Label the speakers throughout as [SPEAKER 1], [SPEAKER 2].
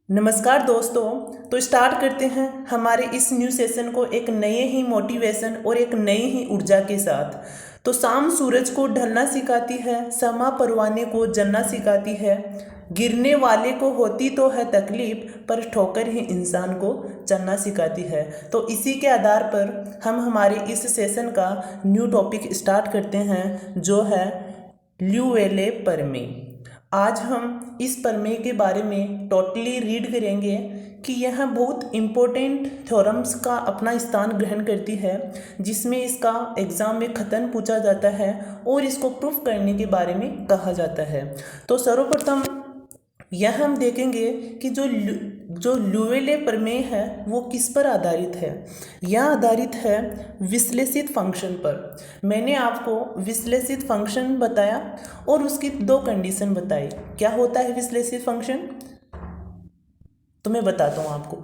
[SPEAKER 1] नमस्कार दोस्तों। तो स्टार्ट करते हैं हमारे इस न्यू सेशन को एक नए ही मोटिवेशन और एक नई ही ऊर्जा के साथ। तो शाम सूरज को ढलना सिखाती है, समा परवाने को जलना सिखाती है, गिरने वाले को होती तो है तकलीफ पर ठोकर ही इंसान को चलना सिखाती है। तो इसी के आधार पर हम हमारे इस सेशन का न्यू टॉपिक स्टार्ट करते हैं जो है ल्यूवेले प्रमेय। आज हम इस प्रमेय के बारे में टोटली रीड करेंगे कि यह बहुत इम्पोर्टेंट थ्योरम्स का अपना स्थान ग्रहण करती है, जिसमें इसका एग्ज़ाम में खतन पूछा जाता है और इसको प्रूफ करने के बारे में कहा जाता है। तो सर्वप्रथम यह हम देखेंगे कि जो ल्यूवेले प्रमेय है वो किस पर आधारित है। यह आधारित है विश्लेषित फंक्शन पर। मैंने आपको विश्लेषित फंक्शन बताया और उसकी दो कंडीशन बताई। क्या होता है विश्लेषित फंक्शन, तो मैं बताता हूँ आपको।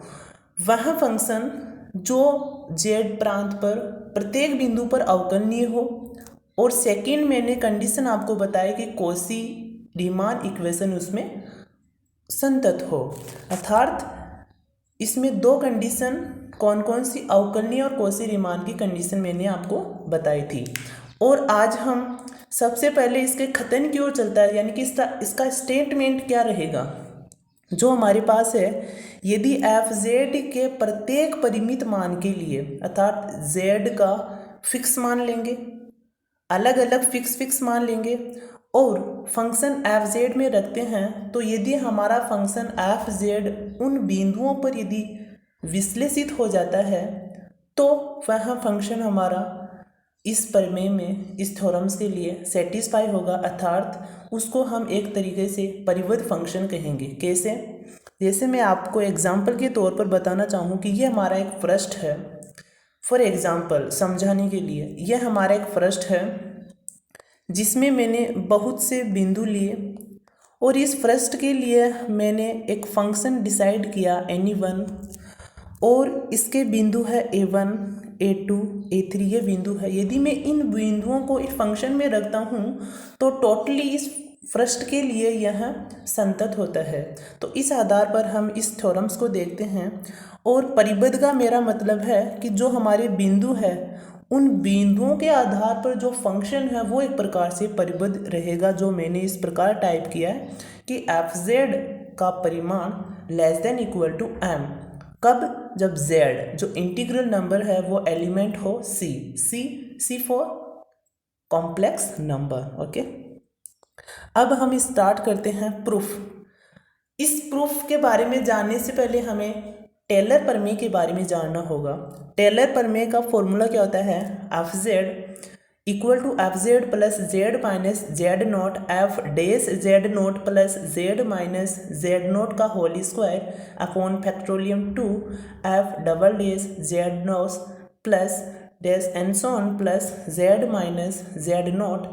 [SPEAKER 1] वह फंक्शन जो जेड प्रांत पर प्रत्येक बिंदु पर अवकलनीय हो, और सेकंड मैंने कंडीशन आपको बताया कि कॉची रीमान इक्वेशन उसमें संतत हो। अर्थात इसमें दो कंडीशन कौन कौन सी, अवकलनीय और कॉची रीमान की कंडीशन मैंने आपको बताई थी। और आज हम सबसे पहले इसके खतन की ओर चलता है, यानी कि इसका स्टेटमेंट क्या रहेगा जो हमारे पास है। यदि एफ जेड के प्रत्येक परिमित मान के लिए, अर्थात जेड का फिक्स मान लेंगे, अलग अलग फिक्स मान लेंगे और फंक्शन एफ जेड में रखते हैं, तो यदि हमारा फंक्शन एफ जेड उन बिंदुओं पर यदि विश्लेषित हो जाता है तो वह फंक्शन हमारा इस प्रमेय में, इस थ्योरम्स के लिए सेटिस्फाई होगा। अर्थात उसको हम एक तरीके से परिबद्ध फंक्शन कहेंगे। कैसे? जैसे मैं आपको एग्जाम्पल के तौर पर बताना चाहूँ कि ये हमारा एक पृष्ठ है। फॉर एग्जाम्पल समझाने के लिए, यह हमारा एक पृष्ठ है जिसमें मैंने बहुत से बिंदु लिए और इस पृष्ठ के लिए मैंने एक फंक्शन डिसाइड किया any1, और इसके बिंदु है a1, a2, a3, ये बिंदु है। यदि मैं इन बिंदुओं को इस फंक्शन में रखता हूँ तो टोटली इस पृष्ठ के लिए यह संतत होता है। तो इस आधार पर हम इस थ्योरम्स को देखते हैं। और परिबद्ध का मेरा मतलब है कि जो हमारे बिंदु है उन बिंदुओं के आधार पर जो फंक्शन है वो एक प्रकार से परिबद्ध रहेगा, जो मैंने इस प्रकार टाइप किया है कि एफ जेड का परिमाण less than equal to M. कब? जब z जो इंटीग्रल नंबर है वो एलिमेंट हो c for complex number. Okay, अब हम स्टार्ट करते हैं प्रूफ। इस प्रूफ के बारे में जानने से पहले हमें टेलर प्रमेय के बारे में जानना होगा। टेलर प्रमेय का फॉर्मूला क्या होता है? F Z equal to F Z plus Z minus Z naught F dash Z naught plus Z minus Z naught का whole square upon factorial 2 F double dash Z naught plus dash N son plus Z minus Z naught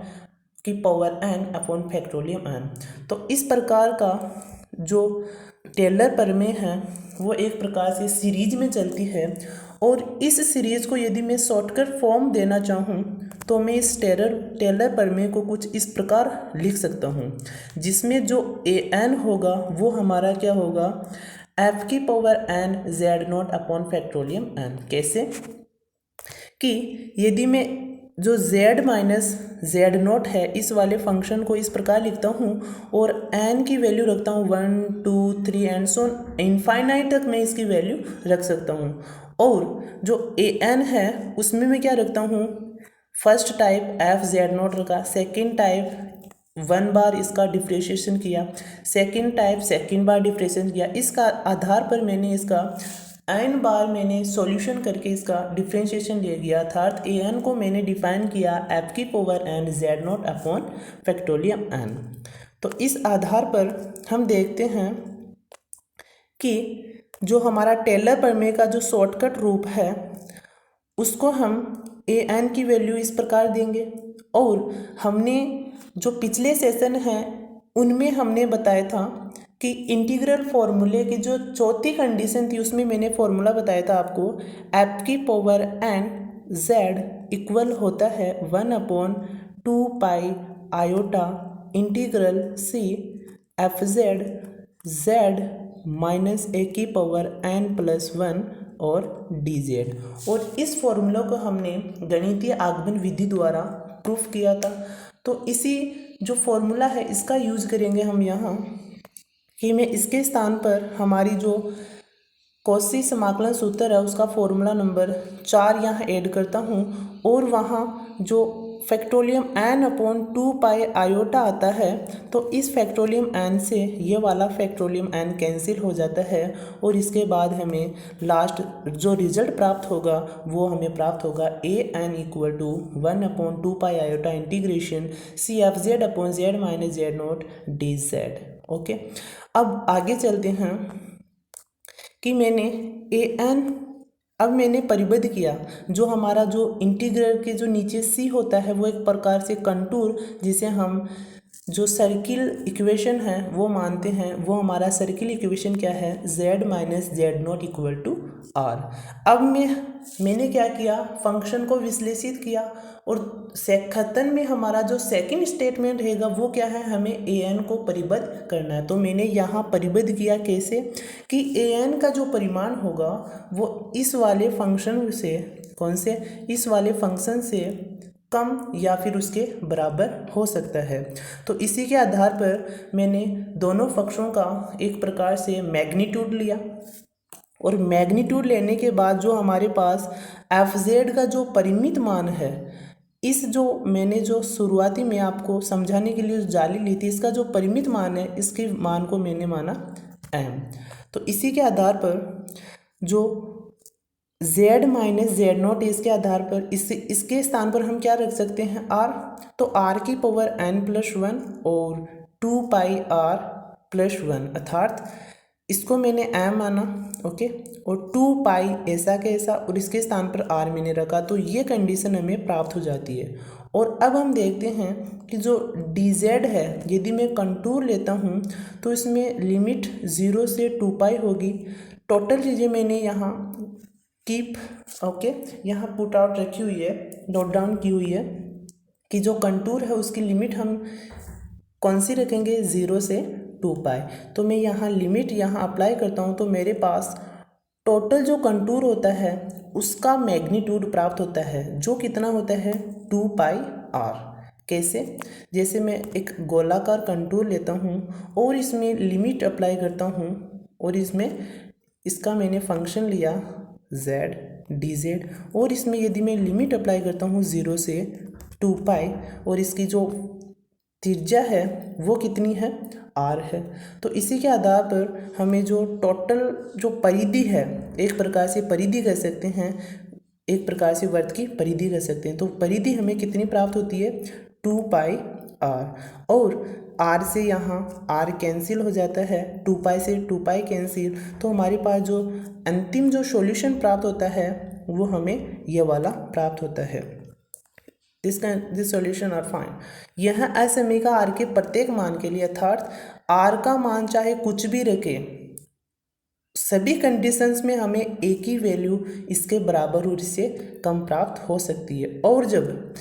[SPEAKER 1] की power n upon factorial n। तो इस प्रकार का जो Taylor प्रमेय है वो एक प्रकार से सीरीज में चलती है, और इस सीरीज को यदि मैं शॉर्टकट फॉर्म देना चाहूँ तो मैं इस टेलर प्रमेय को कुछ इस प्रकार लिख सकता हूँ, जिसमें जो an होगा वो हमारा क्या होगा? f की power n Z naught upon factorial n। कैसे? कि यदि मैं जो z माइनस जेड नोट है इस वाले फंक्शन को इस प्रकार लिखता हूँ और n की वैल्यू रखता हूँ 1 2 3 एंड सो इनफाइनाइट तक मैं इसकी वैल्यू रख सकता हूँ। और जो an है उसमें मैं क्या रखता हूँ? First type F Z note रखा, सेकेंड टाइप 1 बार इसका डिफ्रेंशिएशन किया, सेकेंड टाइप सेकेंड बार डिफ्रेंशिएशन किया। इसका आधार पर मैंने इसका n बार मैंने सॉल्यूशन करके इसका डिफ्रेंशिएशन ले गया। अर्थात an को मैंने डिफाइन किया f की power n Z naught upon factorial n। तो इस आधार पर हम देखते हैं कि जो हमारा टेलर प्रमेय का जो शॉर्टकट रूप है उसको हम an की वैल्यू इस प्रकार देंगे। और हमने जो पिछले सेशन है उनमें हमने बताया था कि इंटीग्रल फॉर्मूले की जो चौथी कंडीशन थी उसमें मैंने फॉर्मूला बताया था आपको, f की पावर n z इक्वल होता है 1 upon 2 pi iota integral c f z minus A की पावर n प्लस 1 और dz। और इस फॉर्मूला को हमने गणितीय आगमन विधि द्वारा प्रूफ किया था। तो इसी जो फॉर्मूला है इसका यूज़ करेंगे हम यहाँ, कि मैं इसके स्थान पर हमारी जो कॉची समाकलन सूत्र है उसका फॉर्मूला नंबर 4 यहाँ ऐड करता हूँ, और वहाँ जो फैक्टोरियम n अपॉन 2 पाई आयोटा आता है, तो इस फैक्टोरियम n से ये वाला फैक्टोरियम n कैंसिल हो जाता है, और इसके बाद हमें लास्ट जो रिजल्ट प्राप्त होगा वो हमें प्राप्त होगा a n equal to 1 upon 2 pi iota integration C F Z upon Z minus Z naught D Z. Okay, अब आगे चलते हैं कि मैंने ए एन, अब मैंने परिबद्ध किया जो हमारा जो इंटीग्रल के जो नीचे सी होता है वो एक प्रकार से कंटूर, जिसे हम जो सर्किल इक्वेशन है वो मानते हैं, वो हमारा सर्किल इक्वेशन क्या है, z minus Z naught equal to R. अब मैंने क्या किया, फंक्शन को विश्लेषित किया, और खतन में हमारा जो सेकंड स्टेटमेंट रहेगा वो क्या है, हमें ए एन को परिबद्ध करना है। तो मैंने यहाँ परिबद्ध किया कैसे, कि ए एन का जो परिमाण होगा वो इस वाले फंक्शन से, कौन से, इस वाले फंक्शन से कम या फिर उसके बराबर हो सकता है। तो इसी के आधार पर मैंने दोनों पक्षों का एक प्रकार से मैग्नीट्यूड लिया, और मैग्नीट्यूड लेने के बाद जो हमारे पास एफ जेड का जो परिमित मान है, इस जो मैंने जो शुरुआती में आपको समझाने के लिए जाली ली थी, इसका जो परिमित मान है इसके मान को मैंने माना m। तो इसी के आधार पर जो z माइनस जेड नॉट, इसके आधार पर इसके स्थान पर हम क्या रख सकते हैं, r। तो r की पावर n प्लस 1 और 2 पाई r प्लस 1, अर्थात इसको मैंने m माना, ओके, और 2 पाई ऐसा के ऐसा, और इसके स्थान पर r मैंने रखा। तो ये कंडीशन हमें प्राप्त हो जाती है। और अब हम देखते हैं कि जो dz है, यदि मैं कंटूर लेता हूँ तो इसमें लिमिट 0 से 2 पाई होगी। टोटल चीज़ें मैंने यहाँ कीप, ओके, यहाँ पुट आउट रखी हुई है, नोट डाउन की हुई है, कि जो कंटूर है उसकी लिमिट हम कौन सी रखेंगे, 0 से 2 पाई। तो मैं यहाँ लिमिट यहाँ अप्लाई करता हूँ, तो मेरे पास टोटल जो कंटूर होता है उसका मैग्नीट्यूड प्राप्त होता है, जो कितना होता है, 2 पाई आर। कैसे, जैसे मैं एक गोलाकार कंटूर लेता हूँ और इसमें लिमिट अप्लाई करता हूँ, और इसका मैंने फंक्शन लिया z dz, और इसमें यदि मैं लिमिट अप्लाई करता हूँ 0 से 2 पाई, और इसकी जो त्रिज्या है वो कितनी है, r है। तो इसी के आधार पर हमें जो टोटल जो परिधि है, एक प्रकार से परिधि कह सकते हैं, एक प्रकार से वर्त की परिधि कह सकते हैं। तो परिधि हमें कितनी प्राप्त होती है, 2 पाई r, और r से यहाँ r कैंसिल हो जाता है, 2 पाई से 2 पाई कैंसिल। तो हमारे पास जो अंतिम जो सॉल्यूशन प्राप्त होता है वो हमें ये वाला प्राप्त होता है। This solution are fine. यह असमीका r के प्रत्येक मान के लिए, अर्थात r का मान चाहे कुछ भी रखे, सभी कंडीशंस में हमें एक ही वैल्यू इसके बराबर और इससे कम प्राप्त हो सकती है, और जब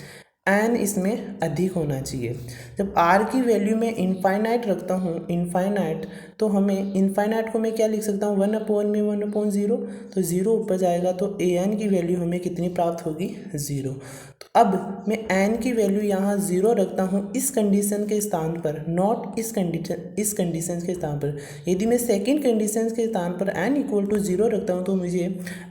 [SPEAKER 1] n इसमें अधिक होना चाहिए। जब r की वैल्यू में इनफाइनाइट रखता हूँ, इनफाइनाइट, तो हमें इनफाइनाइट को मैं क्या लिख सकता हूँ, 1 अपॉन में 1 अपॉन 0, तो 0 ऊपर जाएगा, तो a n की वैल्यू हमें कितनी प्राप्त होगी, 0। तो अब मैं n की वैल्यू यहाँ 0 रखता हूँ इस कंडीशन के स्थान पर, नॉट इस कंडीशन के स्थान पर। यदि मैं सेकेंड कंडीशन के स्थान पर n इक्वल टू 0 रखता हूँ तो मुझे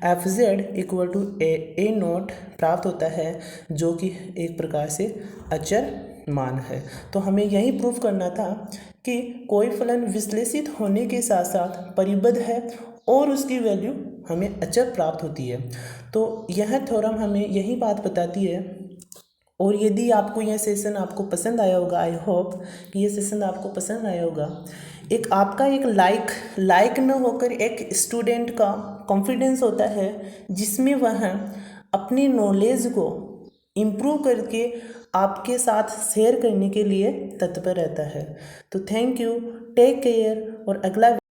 [SPEAKER 1] F Z equal to A naught प्राप्त होता है, जो कि एक प्रकार से अचर मान है। तो हमें यही प्रूफ करना था कि कोई फलन विश्लेषित होने के साथ साथ परिबद्ध है और उसकी वैल्यू हमें अचर प्राप्त होती है। तो यह थ्योरम हमें यही बात बताती है। और यदि आपको यह सेशन आपको पसंद आया होगा, आई होप कि यह सेशन आपको पसंद आया होगा। एक आपका एक लाइक न होकर एक स्टूडेंट का कॉन्फिडेंस होता है, जिसमें वह अपनी नॉलेज को इम्प्रूव करके आपके साथ शेयर करने के लिए तत्पर रहता है। तो थैंक यू, टेक केयर, और अगला